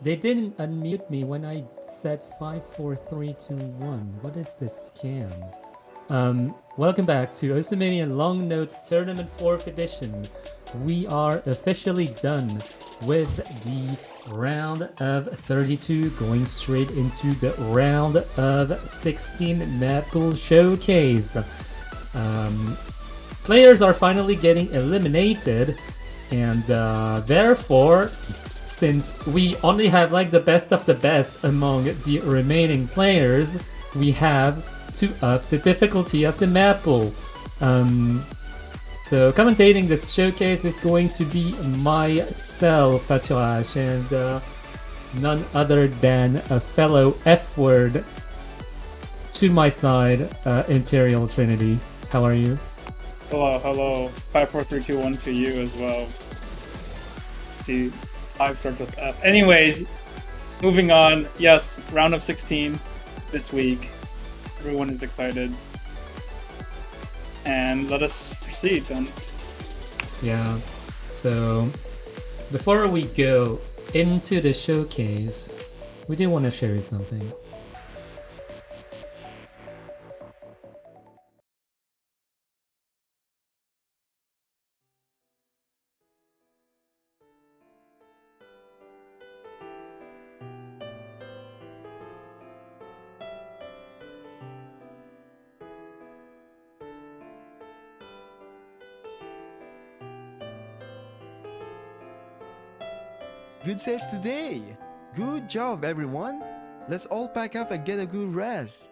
They didn't unmute me when I said 5, 4, 3, 2, 1. What is this scam? Welcome back to Osamania Long Note Tournament 4th Edition. We are officially done with the round of 32, going straight into the round of 16 Mappool Showcase. Players are finally getting eliminated, and therefore, since we only have like the best of the best among the remaining players, we have to up the difficulty of the Mappool. So commentating this showcase is going to be myself, Fatirash, and none other than a fellow F-word to my side, Imperial Trinity. How are you? Hello. 5, 4, 3, 2, 1 to you as well. See, 5 starts with F. Anyways, moving on. Yes, round of 16 this week. Everyone is excited. And let us proceed then. Yeah, so before we go into the showcase, we do want to share something. Good sales today! Good job, everyone! Let's all pack up and get a good rest.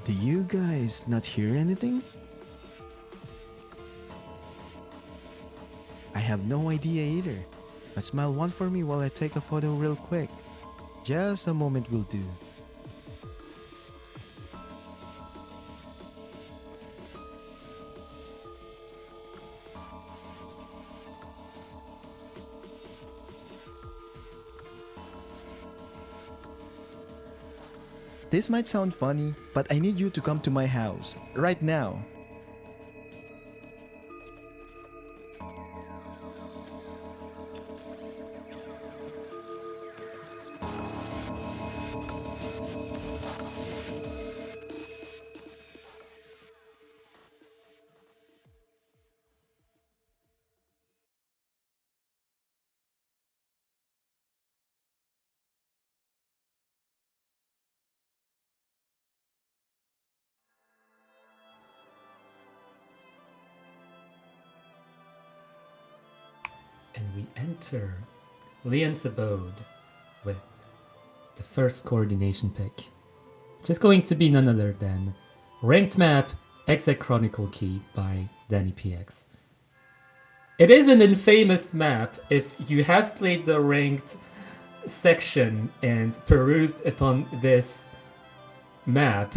Do you guys not hear anything? I have no idea either. But smile one for me while I take a photo real quick. Just a moment will do. This might sound funny, but I need you to come to my house, right now. And we enter Leon's abode with the first coordination pick, which is going to be none other than Ranked Map Exec Chronicle Key by Danny PX. It is an infamous map if you have played the ranked section and perused upon this map.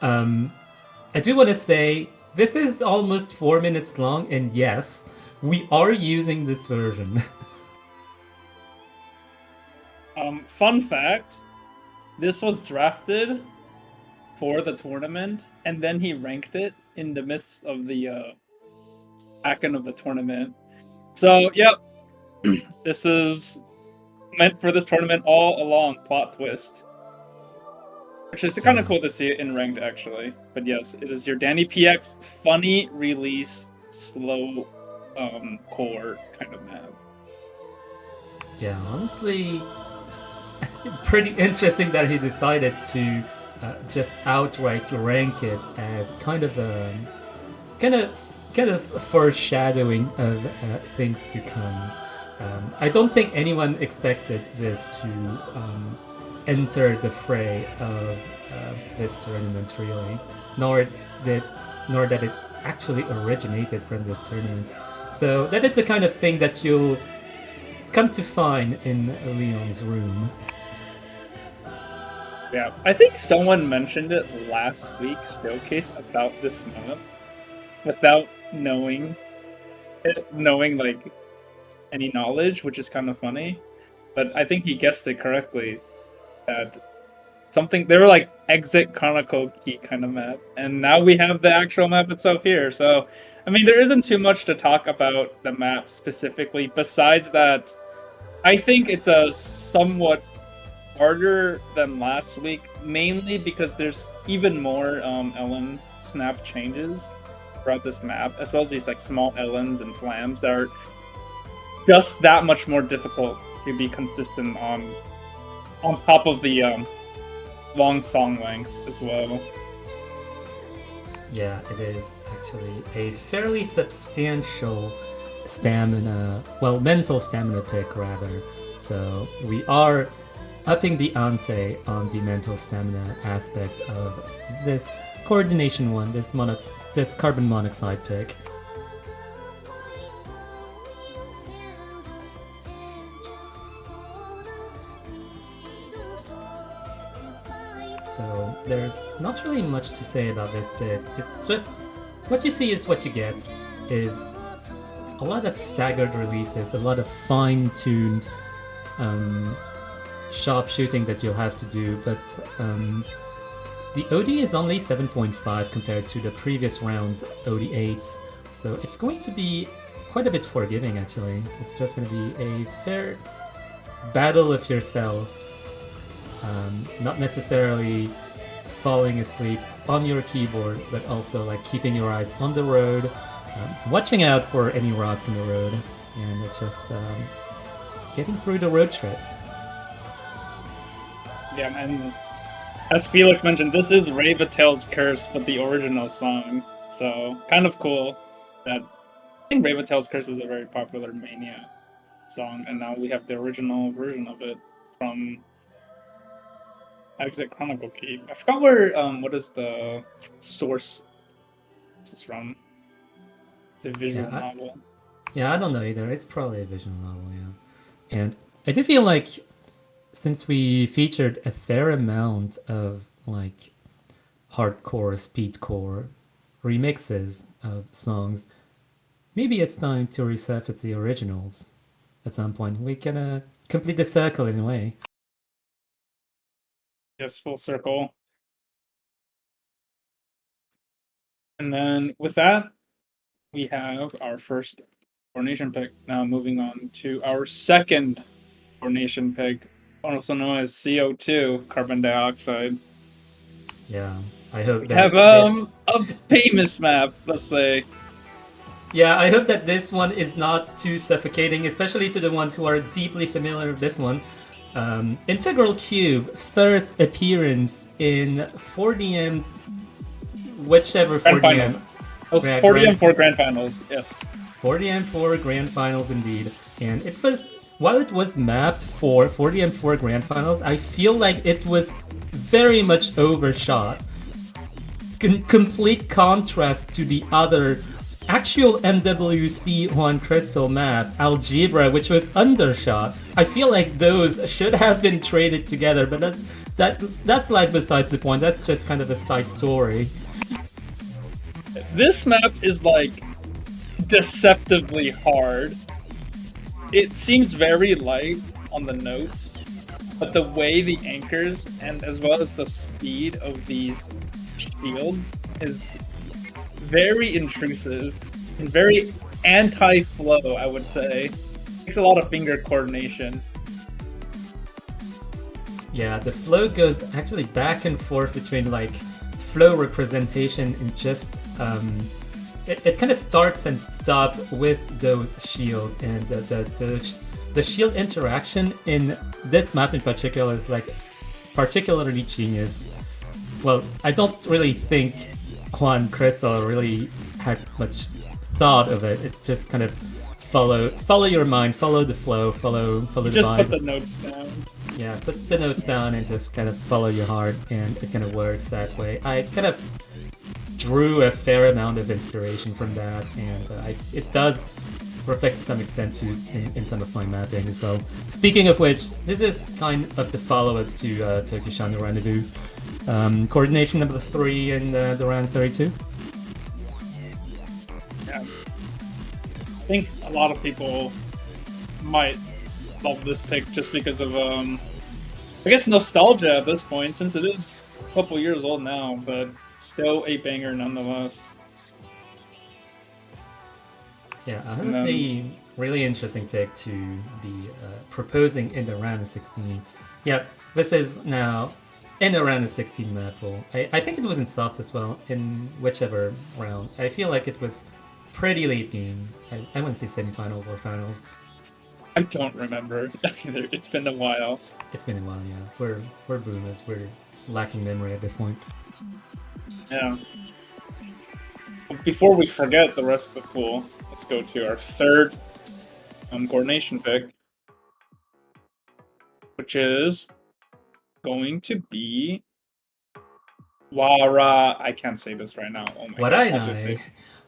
I do want to say this is almost 4 minutes long, and yes, we are using this version. Fun fact, this was drafted for the tournament, and then he ranked it in the midst of the back-end of the tournament. So, yep, this is meant for this tournament all along, plot twist. Which is kind of cool to see it in ranked, actually. But yes, it is your Danny PX funny release, slow core kind of map. Yeah, honestly, pretty interesting that he decided to just outright rank it as kind of foreshadowing of things to come. I don't think anyone expected this to enter the fray of this tournament, really, nor that it actually originated from this tournament. So that is the kind of thing that you'll come to find in Leon's room. Yeah, I think someone mentioned it last week's showcase about this map without knowing like any knowledge, which is kind of funny. But I think he guessed it correctly. That something they were like exit chronicle key kind of map, and now we have the actual map itself here. So, I mean, there isn't too much to talk about the map specifically. Besides that, I think it's a somewhat harder than last week, mainly because there's even more LN snap changes throughout this map, as well as these like small LNs and flams that are just that much more difficult to be consistent on top of the long song length as well. Yeah, it is actually a fairly substantial stamina, well, mental stamina pick rather. So we are upping the ante on the mental stamina aspect of this coordination one, this carbon monoxide pick. So there's not really much to say about this bit. It's just what you see is what you get. Is a lot of staggered releases, a lot of fine-tuned sharp shooting that you'll have to do, but the OD is only 7.5 compared to the previous round's OD8s, so it's going to be quite a bit forgiving actually. It's just going to be a fair battle of yourself. Not necessarily falling asleep on your keyboard, but also like keeping your eyes on the road, watching out for any rocks in the road, and just getting through the road trip. Yeah, and as Felix mentioned, this is Ravatail's Curse, but the original song. So kind of cool that I think Ravatail's Curse is a very popular Mania song, and now we have the original version of it from Exit Chronicle Key. I forgot where what is the source this is from. It's a visual novel. I don't know either. It's probably a visual novel, yeah. And I do feel like since we featured a fair amount of like hardcore, speedcore remixes of songs, maybe it's time to resurface the originals at some point. We can complete the circle in a way. Yes, full circle. And then with that, we have our first coordination pick. Now moving on to our second coordination pick, also known as CO2, carbon dioxide. Yeah, I hope We that have a famous map, let's say. Yeah, I hope that this one is not too suffocating, especially to the ones who are deeply familiar with this one. Integral Cube, first appearance in 4DM, whichever 4DM. Finals. It was 4DM4 Grand Finals, yes. 4DM4 Grand Finals indeed. And it was, while it was mapped for 4DM4 Grand Finals, I feel like it was very much overshot. Complete contrast to the other actual MWC1 Crystal map, Algebra, which was undershot. I feel like those should have been traded together, but that's like besides the point. That's just kind of a side story. This map is like deceptively hard. It seems very light on the notes, but the way the anchors and as well as the speed of these shields is very intrusive and very anti-flow, I would say. Takes a lot of finger coordination. Yeah, the flow goes actually back and forth between like flow representation and just it kind of starts and stops with those shields, and the shield interaction in this map in particular is like particularly genius. Well, I don't really think Juan Crystal really had much thought of it. It just kind of follow your mind, follow the flow, follow the vibe. Just put the notes down. Yeah, put the notes down and just kind of follow your heart, and it kind of works that way. I kind of drew a fair amount of inspiration from that, and it does reflects to some extent to in some of my mapping as well. Speaking of which, this is kind of the follow-up to Tokyo Shano Rendezvous. Coordination number 3 in the round 32. Yeah. I think a lot of people might love this pick just because of, I guess, nostalgia at this point, since it is a couple years old now, but still a banger nonetheless. Yeah, honestly, really interesting pick to be proposing in the round of 16. Yep, this is now in the round of 16 Mappool. I think it was in soft as well, in whichever round. I feel like it was pretty late game. I want to say semifinals or finals. I don't remember either. It's been a while. It's been a while, yeah. We're boomers. We're lacking memory at this point. Yeah. Before we forget the rest of the pool, let's go to our third coordination pick, which is going to be Wara. I can't say this right now. Oh my god. I'll just say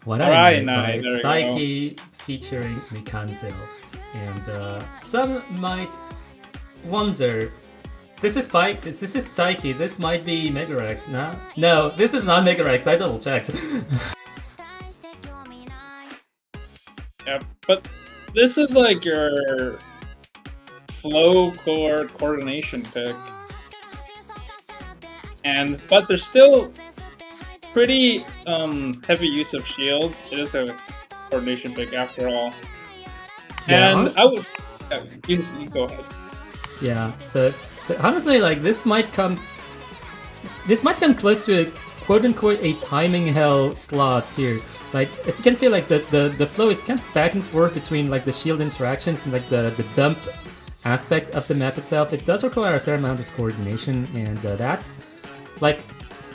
Warainai by there you Psyche featuring Mikanzo. And some might wonder, this is Psyche, this might be Megarex, no? No, this is not Megarex, I double checked. Yeah, but this is like your flow core coordination pick. But there's still pretty heavy use of shields. It is a coordination pick after all. Yeah, and I would you go ahead. Yeah, so honestly, like this might come close to a quote-unquote a timing hell slot here. Like, as you can see, like the flow is kind of back and forth between like the shield interactions and like the dump aspect of the map itself. It does require a fair amount of coordination, and that's like,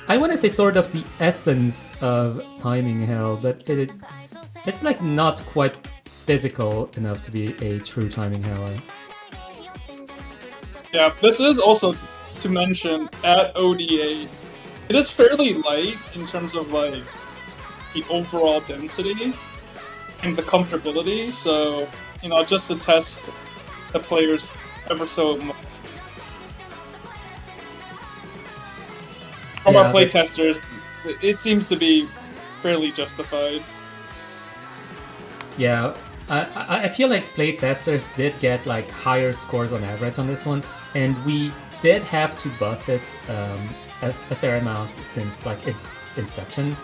I want to say sort of the essence of timing hell, but it's like not quite physical enough to be a true timing hell. Yeah, this is also to mention at ODA. It is fairly light in terms of like the overall density and the comfortability, so you know, just to test the players ever so much. From our playtesters, it seems to be fairly justified. Yeah, I feel like playtesters did get like higher scores on average on this one, and we did have to buff it a fair amount since like its inception.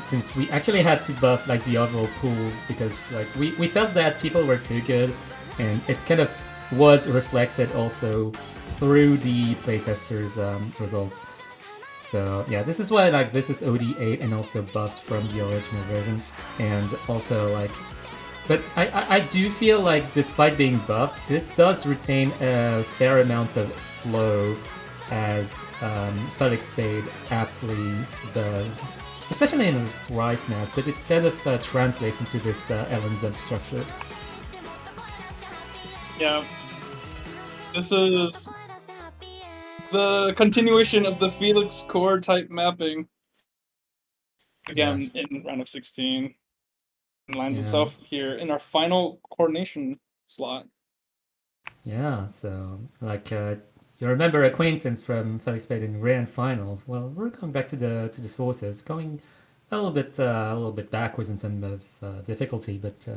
Since we actually had to buff like the overall pools because like we felt that people were too good, and it kind of was reflected also through the playtesters' results. So yeah, this is why like this is OD8 and also buffed from the original version, and also like, but I do feel like despite being buffed, this does retain a fair amount of flow, as Felix Spade aptly does, especially in its Rise mask, but it kind of translates into this Ellen dump structure. Yeah, this is the continuation of the Felix core type mapping. Again, in round of 16. And lands itself here in our final coordination slot. Yeah, so like you remember acquaintance from Felix Spade in grand finals. Well, we're going back to the sources, going a little bit backwards in terms of difficulty, but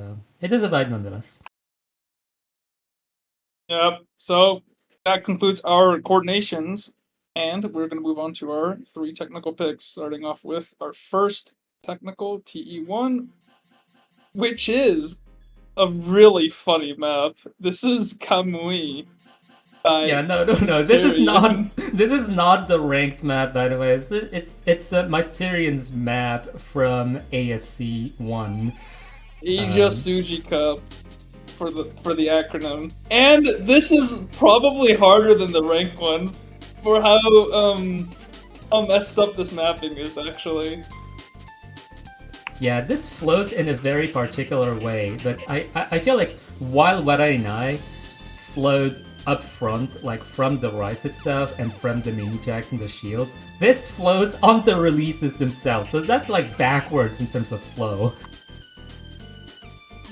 it is a vibe nonetheless. Yep. So that concludes our coordinations, and we're going to move on to our 3 technical picks, starting off with our first technical TE1, which is a really funny map. This is Kamui. Yeah, no. This is not the ranked map, by the way. It's Mysterion's map from ASC 1. Asia Suji Cup for the acronym. And this is probably harder than the ranked one for how messed up this mapping is actually. Yeah, this flows in a very particular way, but I feel like while Warainai flowed up front, like from the Rise itself and from the mini jacks and the shields, this flows on the releases themselves, so that's like backwards in terms of flow.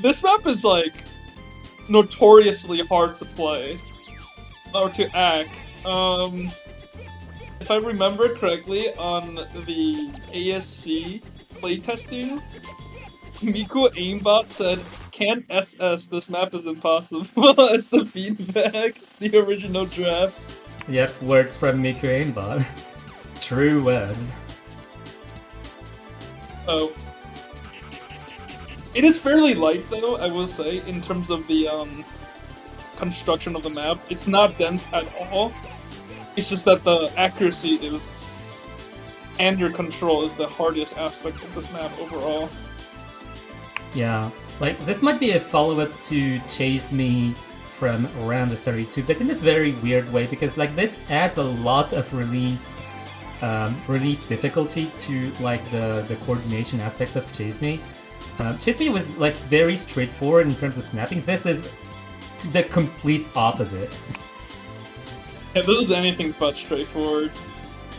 this map is like notoriously hard to play or to act. If I remember correctly, on the ASC playtesting, Miku Aimbot said, "Can't SS, this map is impossible," as the feedback, the original draft. Yep, words from Miku Aimbot. True words. Oh. It is fairly light, though, I will say, in terms of the construction of the map. It's not dense at all. It's just that the accuracy is, and your control is the hardest aspect of this map overall. Yeah, like this might be a follow-up to Chase Me from around the 32, but in a very weird way, because like this adds a lot of release difficulty to like the coordination aspect of Chase Me. Chase Me was like very straightforward in terms of snapping. This is the complete opposite. Yeah, this is anything but straightforward.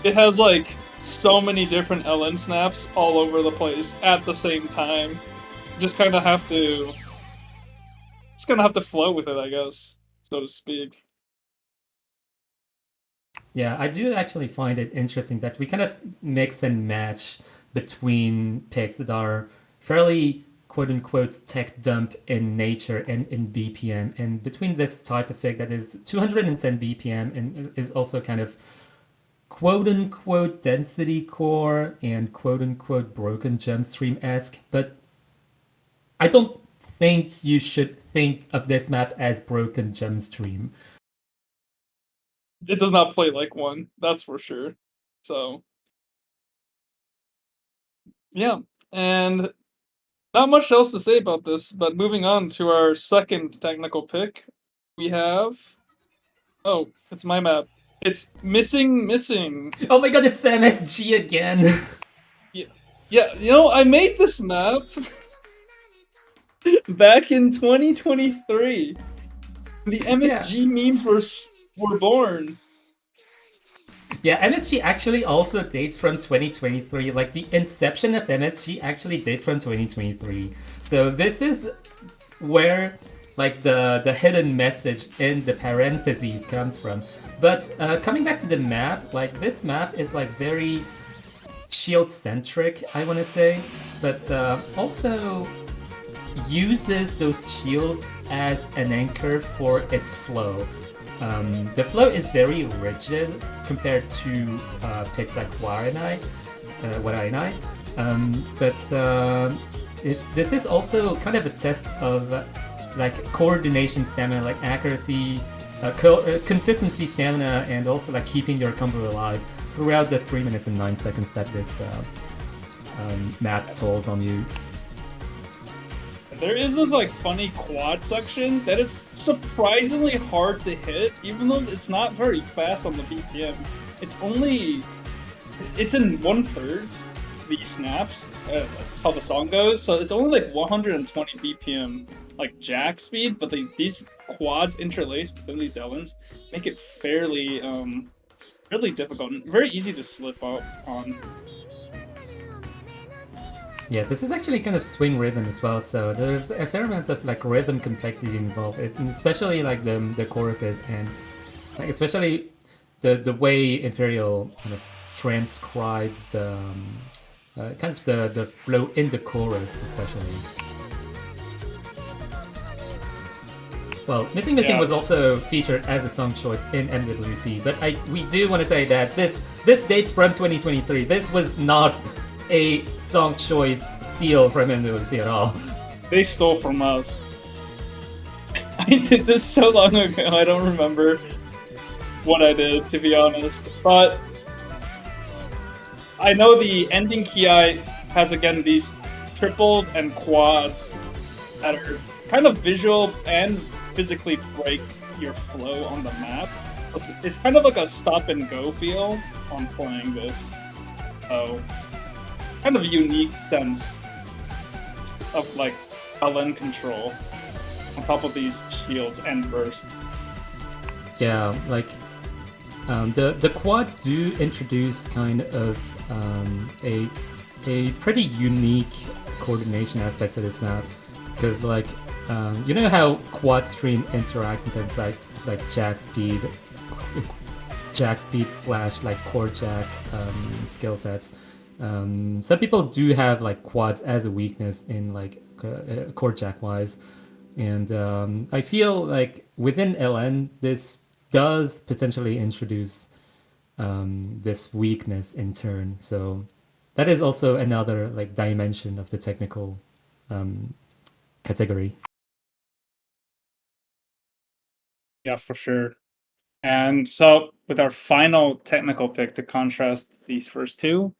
It has like so many different LN snaps all over the place at the same time. Just kind of have to flow with it, I guess, so to speak. Yeah, I do actually find it interesting that we kind of mix and match between picks that are fairly quote-unquote tech dump in nature and in BPM, and between this type of pick that is 210 BPM and is also kind of quote-unquote density core and quote-unquote broken gem stream-esque, but I don't think you should think of this map as broken gem stream. It does not play like one, that's for sure. So, yeah, and not much else to say about this, but moving on to our second technical pick, we have... Oh, it's my map. It's Missing. Oh my god, it's the MSG again! Yeah, you know, I made this map back in 2023. The MSG memes were born. Yeah, MSG actually also dates from 2023. Like, the inception of MSG actually dates from 2023. So this is where, like, the hidden message in the parentheses comes from. But coming back to the map, like, this map is, like, very shield-centric, I want to say. But also uses those shields as an anchor for its flow. The flow is very rigid compared to picks like Warainai, but this is also kind of a test of like coordination stamina, like accuracy, consistency stamina, and also like keeping your combo alive throughout the 3 minutes and 9 seconds that this map tolls on you. There is this like funny quad section that is surprisingly hard to hit, even though it's not very fast on the BPM. It's in 1/3 the snaps. That's how the song goes. So it's only like 120 BPM like jack speed, but these quads interlaced within these elements make it fairly difficult and very easy to slip up on. Yeah, this is actually kind of swing rhythm as well, so there's a fair amount of like rhythm complexity involved, and especially like the choruses and like especially the way Imperial kind of transcribes the kind of the flow in the chorus, especially. Well, Missing was also featured as a song choice in MWC, but we do want to say that this dates from 2023. This was not a song choice steal from MWC at all. They stole from us. I did this so long ago, I don't remember what I did, to be honest. But I know the ending Ki has, again, these triples and quads that are kind of visual and physically break your flow on the map. It's kind of like a stop and go feel on playing this. So, kind of a unique sense of like LN control on top of these shields and bursts. Yeah, like the quads do introduce kind of a pretty unique coordination aspect to this map. because like you know how quad stream interacts in terms of like jack speed slash like core jack skill sets. Some people do have like quads as a weakness in like core jack wise, and I feel like within LN this does potentially introduce this weakness in turn. So that is also another like dimension of the technical category. Yeah, for sure. And so, with our final technical pick to contrast these first two,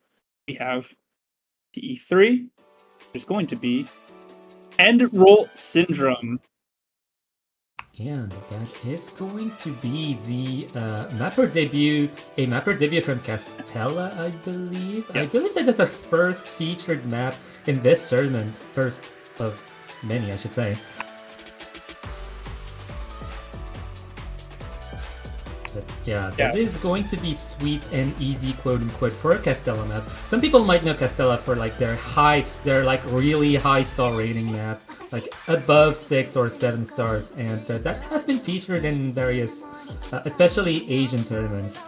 we have TE3. Is going to be End Roll Syndrome. And that is going to be the mapper debut, a mapper debut from Castella, I believe. Yes. I believe that is our first featured map in this tournament, first of many, I should say. But yeah, that is going to be sweet and easy, quote unquote, for a Castella map. Some people might know Castella for like their like really high star rating maps, like above 6 or 7 stars, and that have been featured in various, especially Asian tournaments.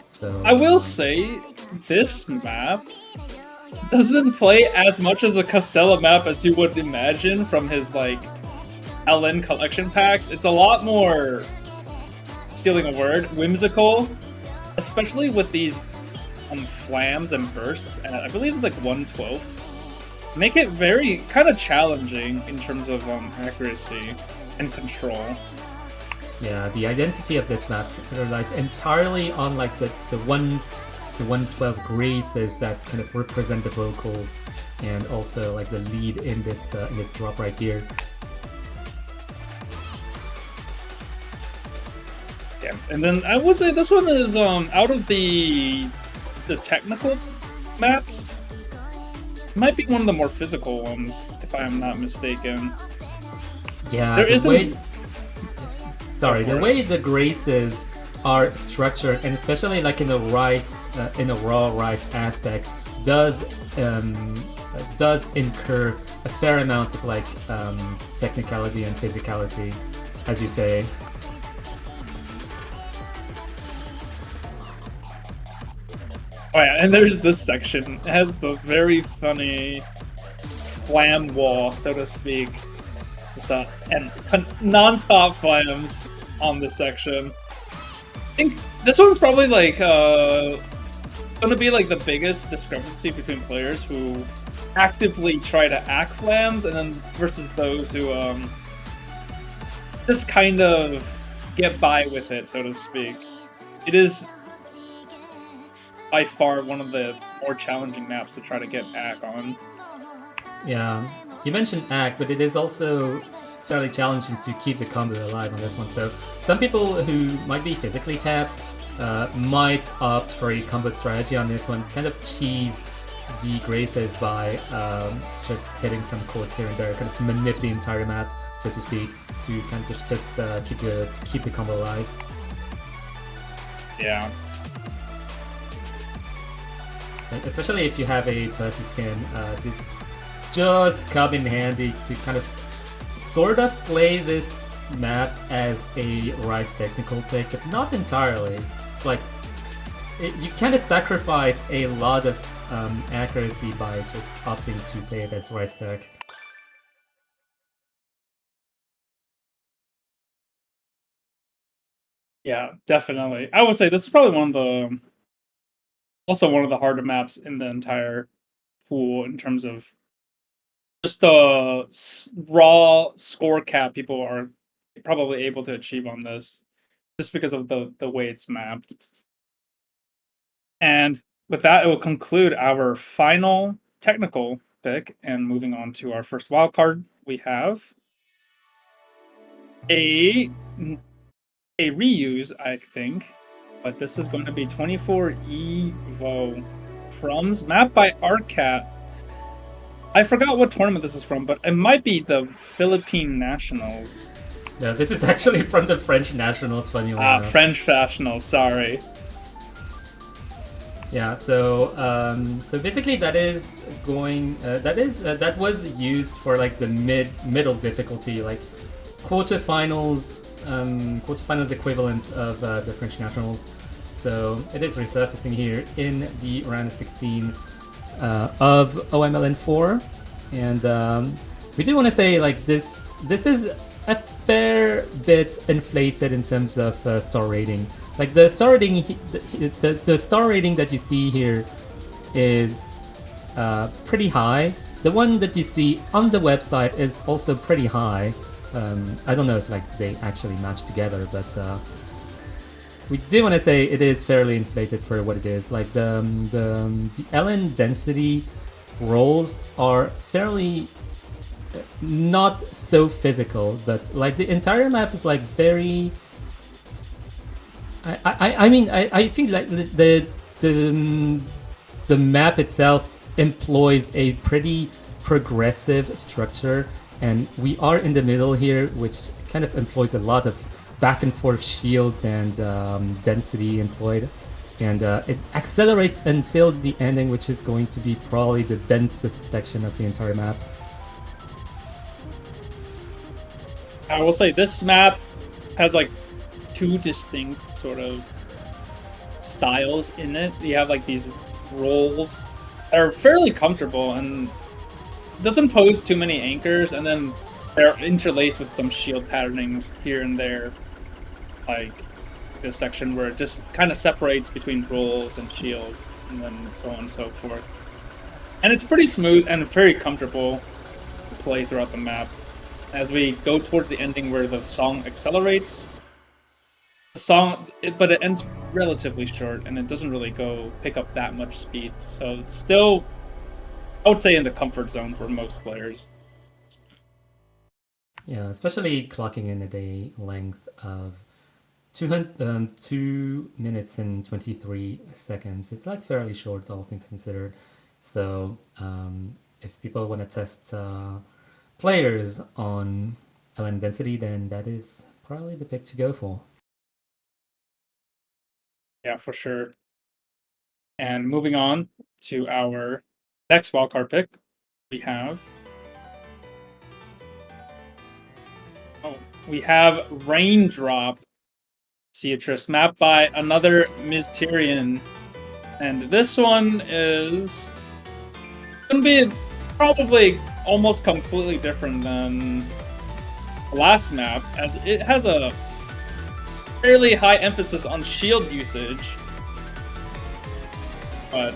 So I will say, this map doesn't play as much as a Castella map as you would imagine from his like LN collection packs. It's a lot more, stealing a word, whimsical, especially with these flams and bursts. I believe it's like 1/12. Make it very kind of challenging in terms of accuracy and control. Yeah, the identity of this map relies entirely on like the 112 graces that kind of represent the vocals, and also like the lead in this drop right here. Yeah, and then I would say this one is out of the technical maps, might be one of the more physical ones, if I am not mistaken. Yeah, there isn't. The way the graces are structured, and especially like in a raw rice aspect, does incur a fair amount of like technicality and physicality, as you say. Oh yeah, and there's this section. It has the very funny flam wall, so to speak. Just and non-stop flams on this section. I think this one's probably like gonna be like the biggest discrepancy between players who actively try to act flams and then versus those who just kind of get by with it, so to speak. It is by far one of the more challenging maps to try to get back on. Yeah, you mentioned act, but it is also fairly challenging to keep the combo alive on this one. So some people who might be physically tapped might opt for a combo strategy on this one, kind of cheese the graces by just hitting some chords here and there, kind of manipulate the entire map, so to speak, to kind of just keep the combo alive. Yeah. Especially if you have a Percy skin, this just come in handy to kind of sort of play this map as a Rice technical pick, but not entirely. It's like you kind of sacrifice a lot of accuracy by just opting to play it as Rice tech. Yeah, definitely. I would say this is probably one of the harder maps in the entire pool in terms of just the raw score cap people are probably able to achieve on this, just because of the way it's mapped. And with that, it will conclude our final technical pick. And moving on to our first wild card, we have a reuse, I think, but this is going to be 24 Evo Frums, mapped by Arcat. I forgot what tournament this is from, but it might be the Philippine Nationals. No, this is actually from the French Nationals, funny enough. French Nationals, sorry. Yeah, so basically that is going that was used for like the middle difficulty, like quarterfinals quarterfinals equivalent of the French nationals. So it is resurfacing here in the round of 16 of OMLN4, and we do want to say like this is a fair bit inflated in terms of star rating. Like the star rating, the star rating that you see here is pretty high. The one that you see on the website is also pretty high. I don't know if like they actually match together, but we do want to say it is fairly inflated for what it is. Like the LN density rolls are fairly not so physical, but like the entire map is like very. I mean I feel like the map itself employs a pretty progressive structure, and we are in the middle here, which kind of employs a lot of back and forth shields and density employed, and it accelerates until the ending, which is going to be probably the densest section of the entire map. I will say this map has like two distinct sort of styles in it. You have like these rolls that are fairly comfortable and doesn't pose too many anchors, and then they're interlaced with some shield patternings here and there, like this section where it just kind of separates between rolls and shields, and then so on and so forth. And it's pretty smooth and very comfortable to play throughout the map. As we go towards the ending where the song accelerates, but it ends relatively short, and it doesn't really go pick up that much speed. So it's still, I would say, in the comfort zone for most players. Yeah, especially clocking in at a length of 2 minutes and 23 seconds. It's like fairly short, all things considered. So if people want to test players on LN density, then that is probably the pick to go for. Yeah, for sure. And moving on to our next wildcard pick, we have Raindrop Ceatrus, mapped by another Ms. Tyrion. And this one is gonna be probably almost completely different than the last map, as it has a fairly high emphasis on shield usage, but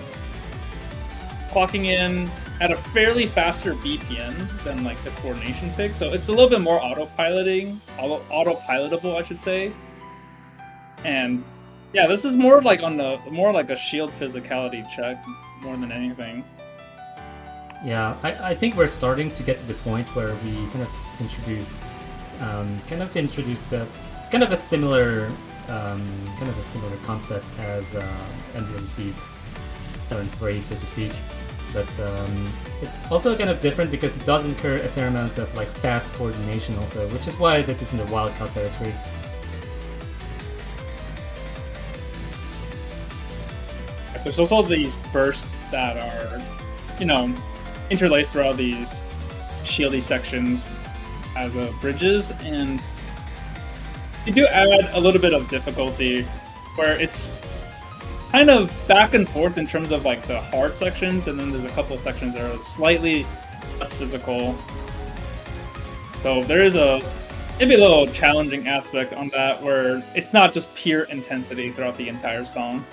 clocking in at a fairly faster BPM than like the coordination pick, so it's a little bit more autopilotable, I should say. And yeah, this is more like a shield physicality check more than anything. Yeah, I think we're starting to get to the point where we kind of introduce the kind of a similar concept as MWC's LN3, so to speak. But it's also kind of different because it does incur a fair amount of like fast coordination also, which is why this is in the wildcard territory. There's also these bursts that are, interlaced throughout these shieldy sections as bridges, and they do add a little bit of difficulty where it's kind of back and forth in terms of like the hard sections, and then there's a couple sections that are slightly less physical. So there is maybe a little challenging aspect on that, where it's not just pure intensity throughout the entire song.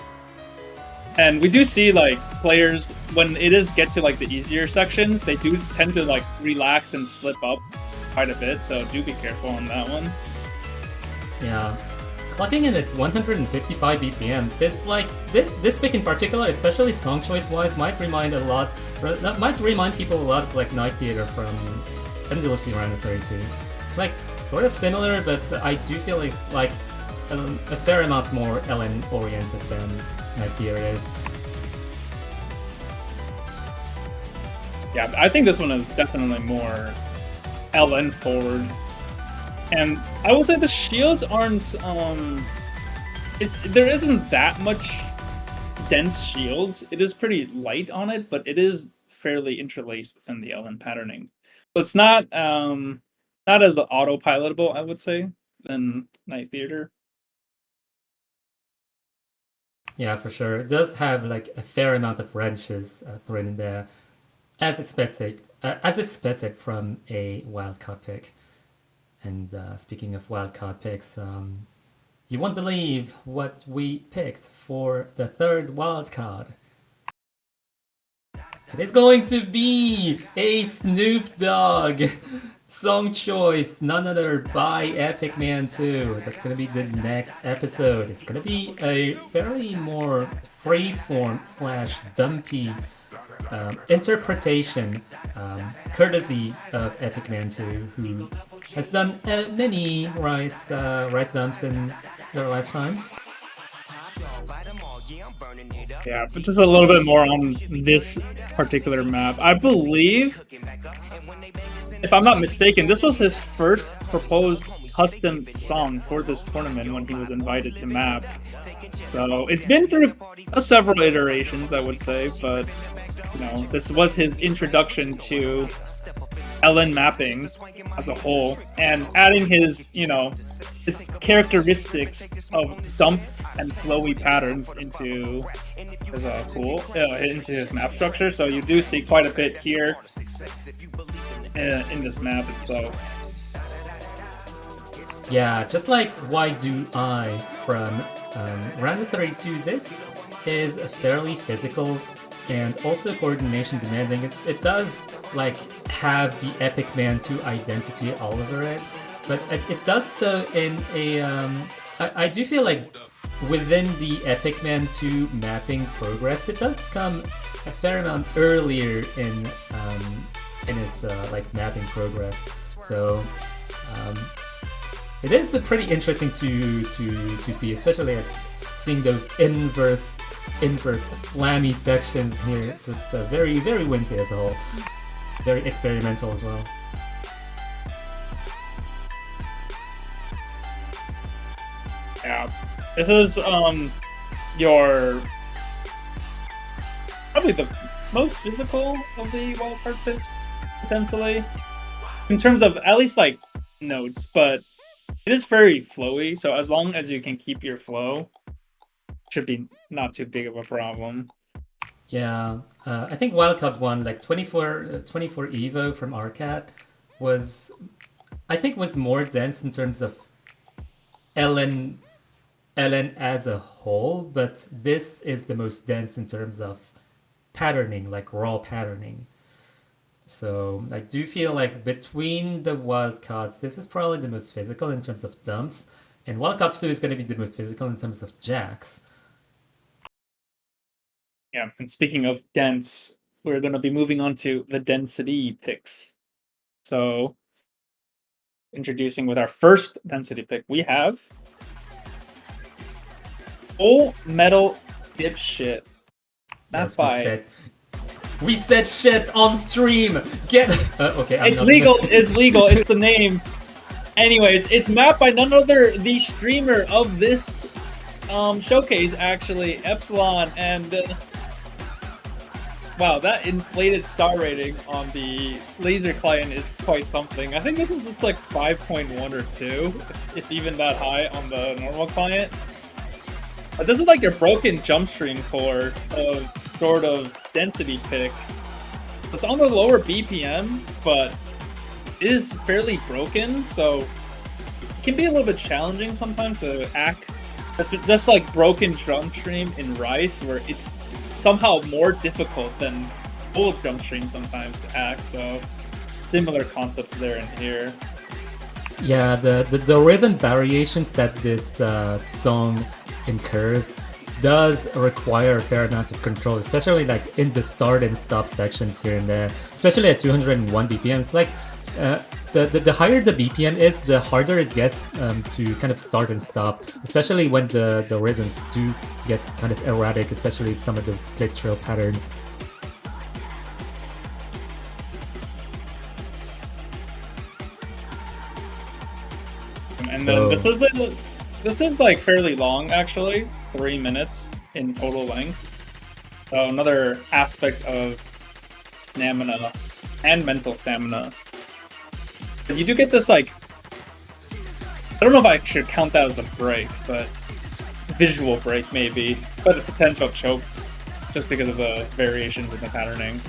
And we do see like players, when it is get to like the easier sections, they do tend to like relax and slip up quite a bit, so do be careful on that one. Yeah, clocking in at 155 BPM. This pick in particular, especially song choice wise, might remind people a lot of like Night Theater from MWC Round of 32. It's like sort of similar, but I do feel it's like a fair amount more LN oriented than Night Theater is. Yeah, I think this one is definitely more LN forward. And I will say the shields aren't, there isn't that much dense shields, it is pretty light on it, but it is fairly interlaced within the LN patterning. So it's not as autopilotable, I would say, than Night Theater. Yeah, for sure. It does have like a fair amount of wrenches thrown in there, as expected from a wildcard pick. And speaking of wildcard picks, you won't believe what we picked for the third wildcard. It is going to be a Snoop Dogg song choice, none other by Epic Man 2. That's going to be the next episode. It's going to be a fairly more freeform slash dumpy interpretation, courtesy of Epic Man 2, who has done many rice dumps in their lifetime. Yeah, but just a little bit more on this particular map. I believe, if I'm not mistaken, this was his first proposed custom song for this tournament when he was invited to map. So it's been through several iterations, I would say, but you know, this was his introduction to LN mapping as a whole, and adding his, you know, his characteristics of dump and flowy patterns into his map structure. So you do see quite a bit here in this map itself. Yeah, just like Why Do I from Round of 32, this is a fairly physical and also coordination demanding. It does like have the Epic Man 2 identity all over it, but it does so in a I do feel like within the Epic Man 2 mapping progress, it does come a fair amount earlier in its like mapping progress. So it is pretty interesting to see, especially seeing those inverse flammy sections here. It's just very, very whimsy as a whole. Very experimental as well. Yeah, this is your probably the most physical of the wildcard picks, potentially, in terms of at least like notes, but it is very flowy. So as long as you can keep your flow, should be not too big of a problem. Yeah, I think Wildcard 1, like 24 Evo from Arcat, was more dense in terms of LN as a whole, but this is the most dense in terms of patterning, like raw patterning. So I do feel like between the wildcards, this is probably the most physical in terms of dumps, and wildcard 2 is going to be the most physical in terms of jacks. Yeah, and speaking of dense, we're going to be moving on to the density picks. So, introducing with our first density pick, we have Full Metal Dipshit. That's yes, we said shit on stream. Get okay. It's legal. It's legal. It's the name. Anyways, it's mapped by none other the streamer of this showcase, actually, Epsilon, and wow, that inflated star rating on the laser client is quite something. I think this is just like 5.1 or 2, if even that high on the normal client. But this is like your broken jump stream core of sort of density pick. It's on the lower BPM, but it is fairly broken, so it can be a little bit challenging sometimes to act. Just like broken jump stream in Rice, where it's somehow more difficult than full jump stream sometimes to act. So similar concepts there and here. Yeah, the rhythm variations that this song incurs does require a fair amount of control, especially like in the start and stop sections here and there, especially at 201 BPM. It's like the higher the BPM is, the harder it gets to kind of start and stop, especially when the rhythms do get kind of erratic, especially some of those split trail patterns. And so, then this is like fairly long, actually, 3 minutes in total length. So another aspect of stamina and mental stamina. But you do get this, like, I don't know if I should count that as a break, but visual break maybe, but a potential choke just because of the variations in the patterning.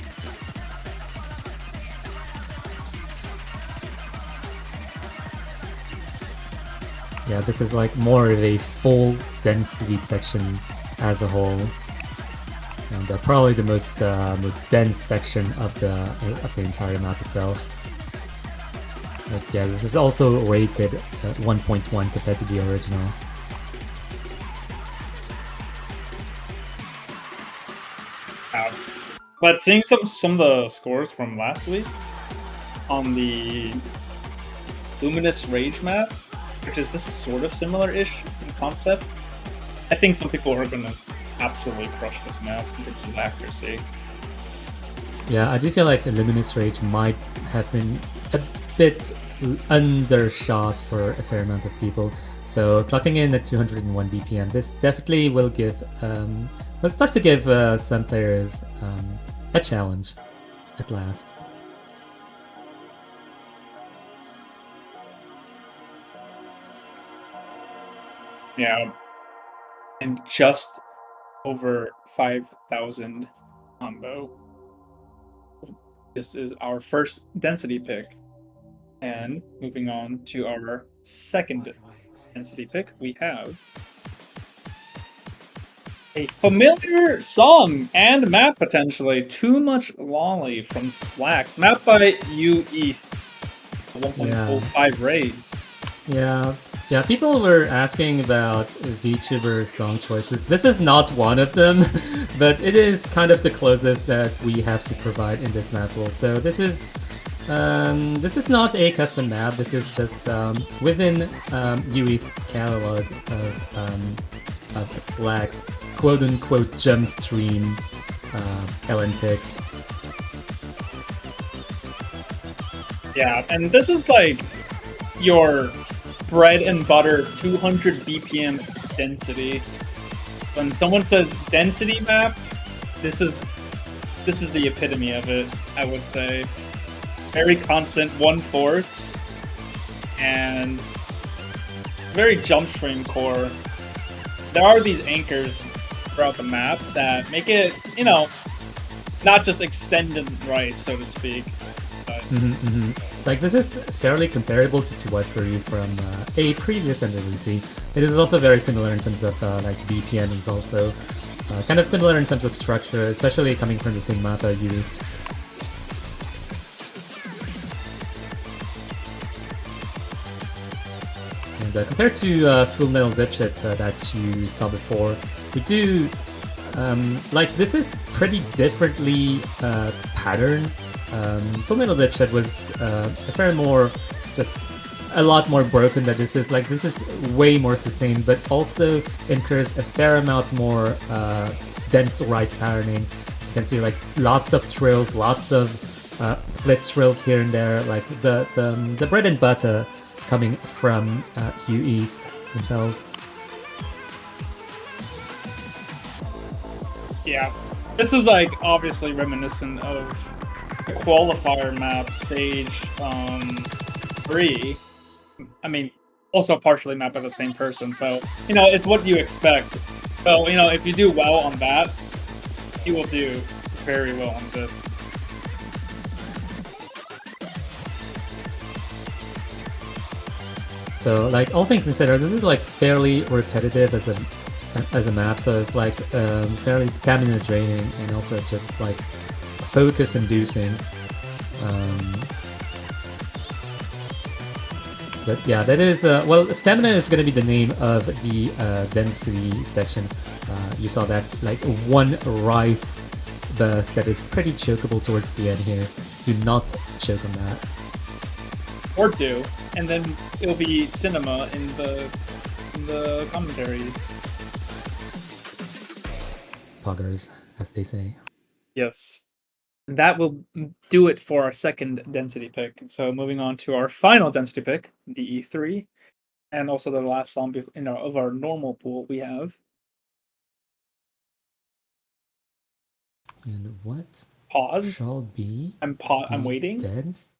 Yeah, this is like more of a full density section as a whole, and probably the most dense section of the entire map itself. But yeah, this is also rated at 1.1 compared to the original. But seeing some of the scores from last week on the Luminous Rage map, which is this sort of similar-ish in concept, I think some people are gonna absolutely crush this map in terms of accuracy. Yeah, I do feel like Luminous Rage might have been a bit undershot for a fair amount of people. So clocking in at 201 BPM, this definitely will give, will start to give some players a challenge at last. Yeah, and just over 5,000 combo. This is our first density pick. And moving on to our second density pick, we have a familiar song and map potentially. Too Much Lolly from Slacks, mapped by U East, 1.05 rate. Yeah, people were asking about VTuber song choices. This is not one of them, but it is kind of the closest that we have to provide in this map pool. So this is not a custom map. This is just within UEast's catalog of Slack's quote-unquote gem stream LN picks. Yeah, and this is like your bread and butter 200 BPM density. When someone says density map, this is the epitome of it, I would say. Very constant 1/4 and very jump stream core. There are these anchors throughout the map that make it, you know, not just extend and rise, so to speak. But Like, this is fairly comparable to What's For You from a previous NWC. It is also very similar in terms of like BPM. It's also kind of similar in terms of structure, especially coming from the same map used. And compared to Full Metal Dipshit that you saw before, we do like, this is pretty differently patterned. Full Metal Dipshit was a fair more, just a lot more broken than this is. Like, this is way more sustained, but also incurs a fair amount more dense rise patterning. As you can see, like, lots of trills, lots of split trills here and there. Like, the bread and butter coming from U East themselves. yeah, this is like obviously reminiscent of the qualifier map stage 3. I mean, also partially mapped by the same person, so, you know, it's what you expect. So, you know, if you do well on that, you will do very well on this. So, like, all things considered, this is like fairly repetitive as a map, so it's like fairly stamina draining and also just like focus inducing. But yeah, that is well, stamina is going to be the name of the density section. You saw that, like, one rise burst that is pretty chokeable towards the end here. Do not choke on that. Or do, and then it'll be cinema in the commentary. Poggers, as they say. Yes. That will do it for our second density pick. So moving on to our final density pick, DE3, and also the last song of our normal pool, we have And what Pause. shall be I'm the waiting. dance?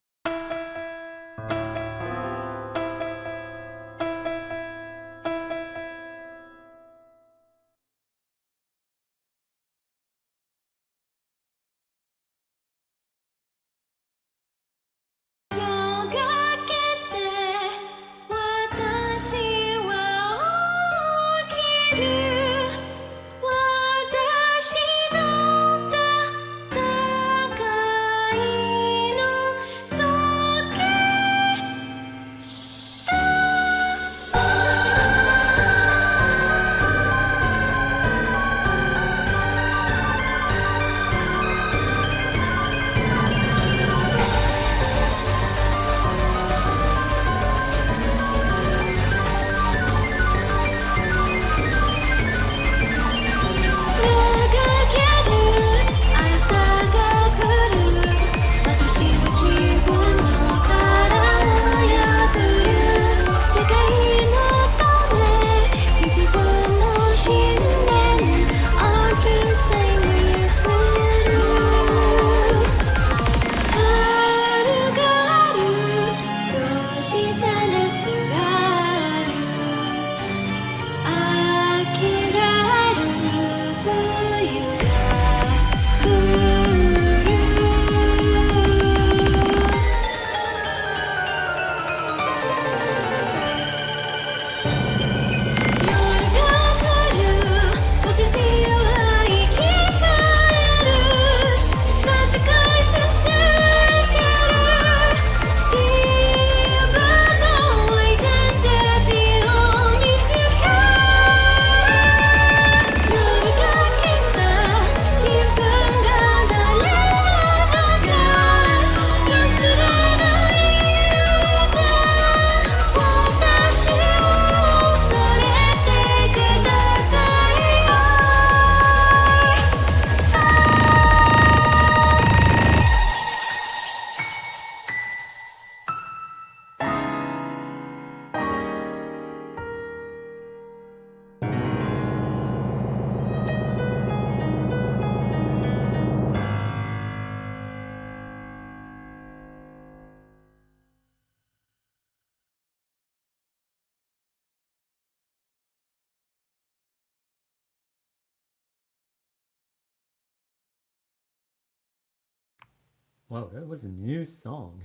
Wow, that was a new song.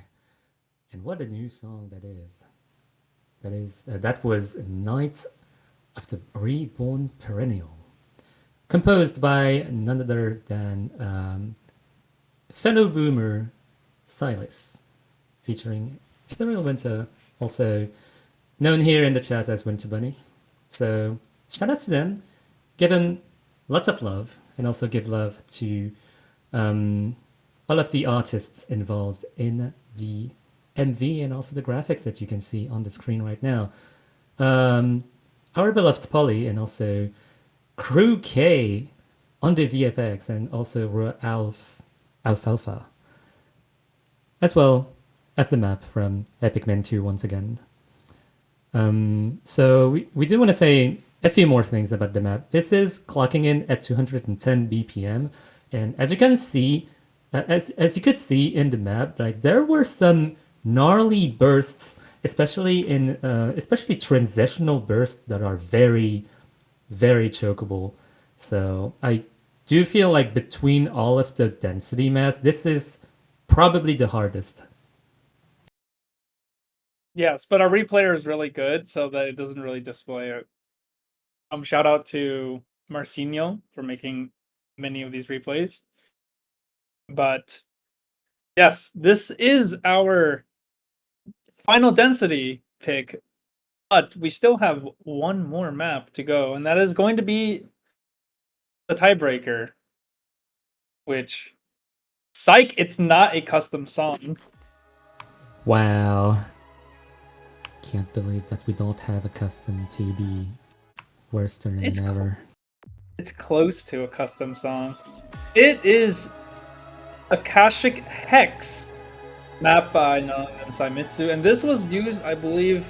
And what a new song that is. That was Night of the Reborn Perennial, composed by none other than fellow boomer Silas, featuring Ethereal Winter, also known here in the chat as Winter Bunny. So shout out to them, give them lots of love, and also give love to all of the artists involved in the MV and also the graphics that you can see on the screen right now. Our beloved Polly and also Crew K on the VFX and also Alfalfa, as well as the map from Epic Men 2 once again. So we do want to say a few more things about the map. This is clocking in at 210 BPM, and as you can see, as you could see in the map, like there were some gnarly bursts, especially in especially transitional bursts that are very, very chokeable. So I do feel like between all of the density maps, this is probably the hardest. Yes, but our replayer is really good, so that it doesn't really display it. Shout out to Marcinho for making many of these replays. But yes, this is our final density pick, but we still have one more map to go, and that is going to be the tiebreaker. Which, psych, it's not a custom song. Wow. Can't believe that we don't have a custom TB. Worst tournament ever. It's close to a custom song. It is Akashic Hex, map by Saimitsu, and this was used, I believe,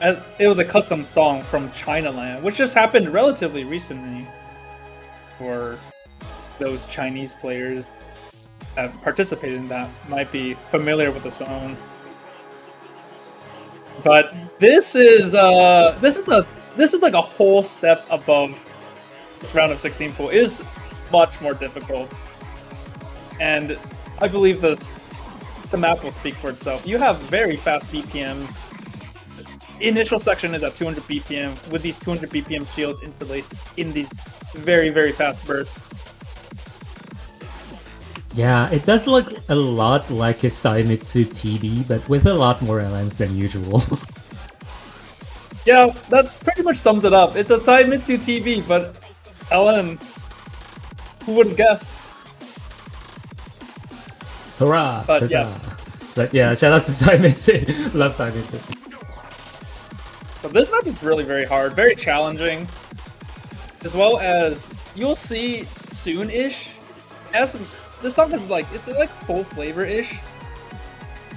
as it was a custom song from China Land, which just happened relatively recently. Or those Chinese players that participated in that might be familiar with the song. But this is like a whole step above this round of 16 pool. It is much more difficult, and I believe the map will speak for itself. You have very fast BPM. This initial section is at 200 BPM with these 200 BPM shields interlaced in these very, very fast bursts. Yeah, it does look a lot like his Saimitsu TB, but with a lot more LNs than usual. Yeah, that pretty much sums it up. It's a Saimitsu TV, but LN. Who would have guessed? Hurrah! But huzzah. yeah. But yeah, shout out to Saimitsu. Love Saimitsu. So this map is really very hard, very challenging, as well as you'll see soon-ish. As this song is like it's like full flavor-ish,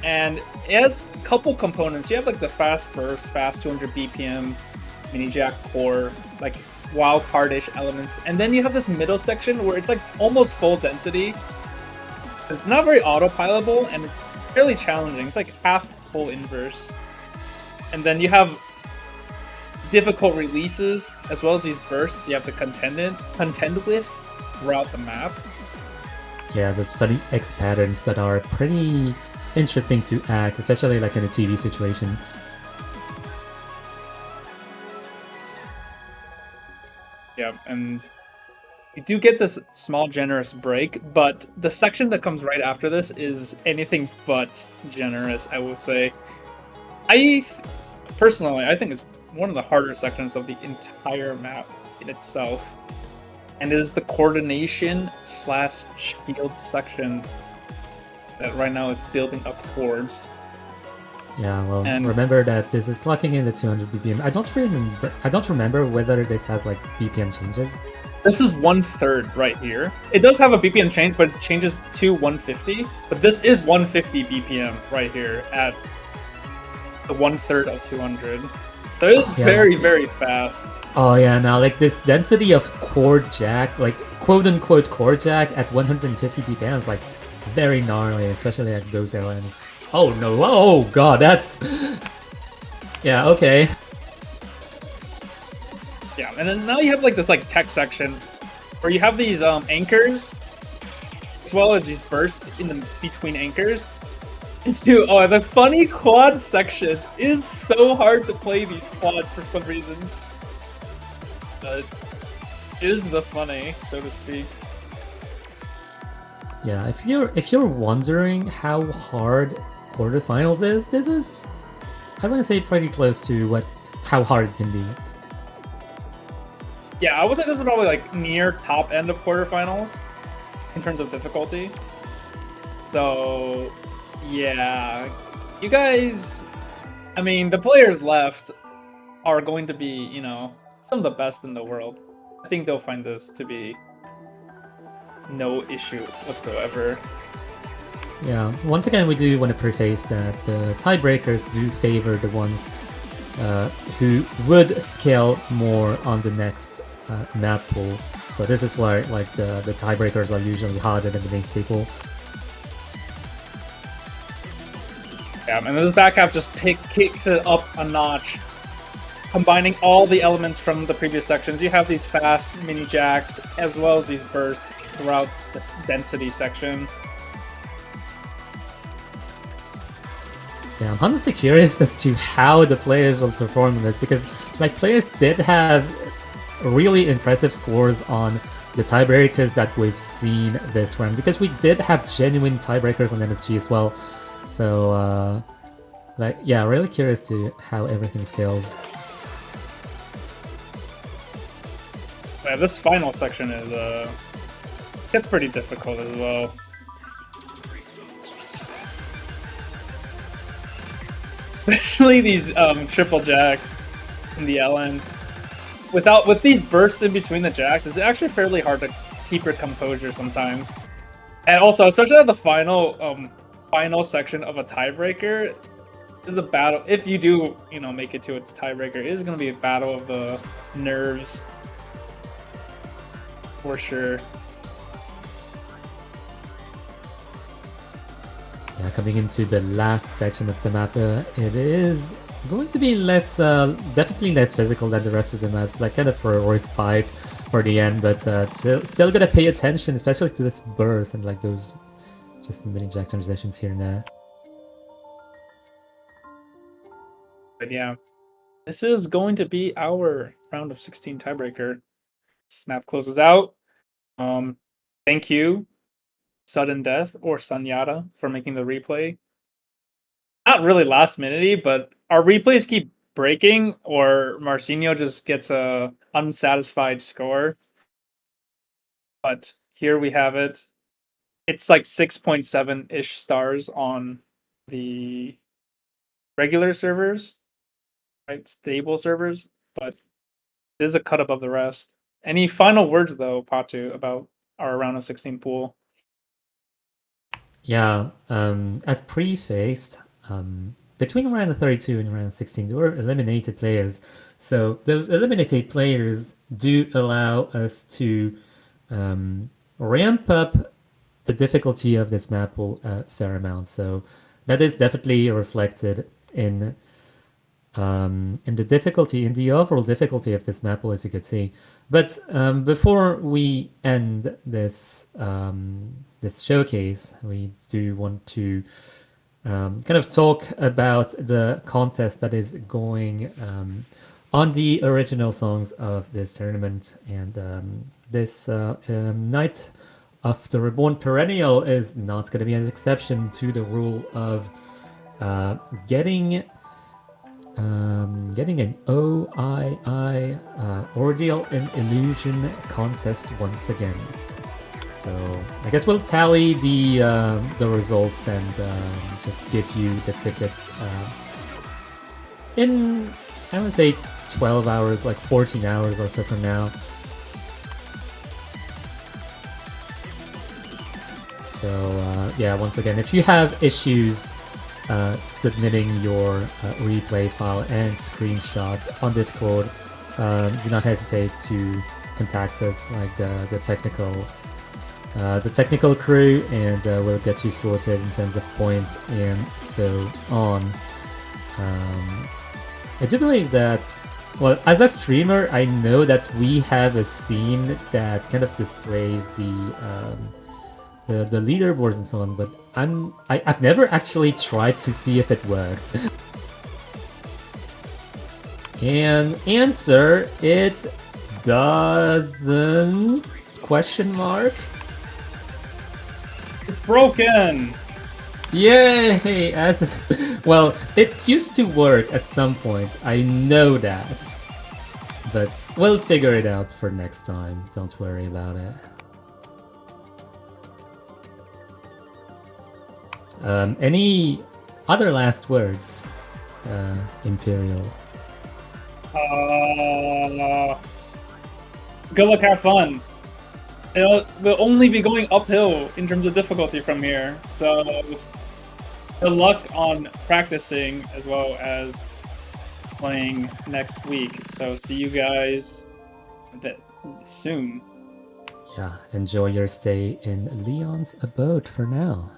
and it has a couple components. You have like the fast burst, fast 200 BPM, mini jack core, like wild card-ish elements, and then you have this middle section where it's like almost full density. It's not very autopilotable and fairly challenging. It's like half full inverse, and then you have difficult releases as well as these bursts you have to contend with throughout the map. Yeah, there's funny X patterns that are pretty interesting to act, especially like in a TV situation. Yeah, and you do get this small generous break, but the section that comes right after this is anything but generous, I will say. Personally, I think it's one of the harder sections of the entire map in itself. And it is the coordination / shield section that right now it's building up towards. Yeah, well, And- remember that this is clocking in the 200 BPM. I don't remember whether this has like BPM changes. This is 1/3 right here. It does have a BPM change, but it changes to 150. But this is 150 BPM right here at the 1/3 of 200. So it is Yeah. very, very fast. Oh yeah, now like this density of core jack, like quote unquote core jack at 150 BPM is like very gnarly, especially at those LNs. Oh no, oh god, that's... Yeah, okay. Yeah, and then now you have like this like tech section where you have these anchors as well as these bursts in the between anchors. Oh, the funny quad section is so hard to play these quads for some reasons. But it is the funny, so to speak. Yeah, if you're wondering how hard quarterfinals is, this is, I want to say, pretty close to how hard it can be. Yeah, I would say this is probably like near top end of quarterfinals in terms of difficulty. So yeah, you guys, I mean, the players left are going to be, you know, some of the best in the world. I think they'll find this to be no issue whatsoever. Yeah, once again, we do want to preface that the tiebreakers do favor the ones who would scale more on the next map pool. So this is why like the tiebreakers are usually harder than the main staple. Yeah, and this back half just kicks it up a notch. Combining all the elements from the previous sections, you have these fast mini jacks as well as these bursts throughout the density section. Yeah, I'm honestly curious as to how the players will perform in this, because like players did have really impressive scores on the tiebreakers that we've seen this round, because we did have genuine tiebreakers on MSG as well. So like yeah, really curious to how everything scales. Yeah, this final section is gets pretty difficult as well. Especially these triple jacks in the LNs. With these bursts in between the jacks, it's actually fairly hard to keep your composure sometimes. And also, especially at the final section of a tiebreaker, is a battle. If you do, you know, make it to a tiebreaker, it is going to be a battle of the nerves. For sure. Yeah, coming into the last section of the map, it is going to be less, definitely less physical than the rest of the maps, like kind of for a respite for the end, but still gotta pay attention, especially to this burst and like those just mini jack transitions here and there. But yeah, this is going to be our round of 16 tiebreaker. This map closes out. Thank you, Sudden Death or Sunyata, for making the replay. Not really last minute, but our replays keep breaking, or Marcinho just gets a unsatisfied score. But here we have it. It's like 6.7-ish stars on the regular servers, right? Stable servers, but it is a cut above the rest. Any final words though, Patu, about our round of 16 pool? Yeah, as prefaced, between round 32 and round 16, there were eliminated players. So those eliminated players do allow us to ramp up the difficulty of this map a fair amount. So that is definitely reflected in the difficulty, in the overall difficulty of this map, as you could see. But before we end this this showcase, we do want to kind of talk about the contest that is going on the original songs of this tournament, and this Night of the Reborn Perennial is not going to be an exception to the rule of getting an OII Ordeal in Illusion contest once again. So I guess we'll tally the results and just give you the tickets in, I would say, 12 hours, like 14 hours or so from now. So yeah, once again, if you have issues submitting your replay file and screenshot on Discord, do not hesitate to contact us, like the technical crew, and we'll get you sorted in terms of points and so on. I do believe that, well, as a streamer, I know that we have a scene that kind of displays the leaderboards and so on, but I've never actually tried to see if it worked. And answer, it doesn't? Question mark? It's broken! Yay! Well, it used to work at some point, I know that. But we'll figure it out for next time, don't worry about it. Any other last words, Imperial? Good luck, have fun. We'll only be going uphill in terms of difficulty from here, so good luck on practicing as well as playing next week. So see you guys soon. Yeah, enjoy your stay in Leon's abode for now.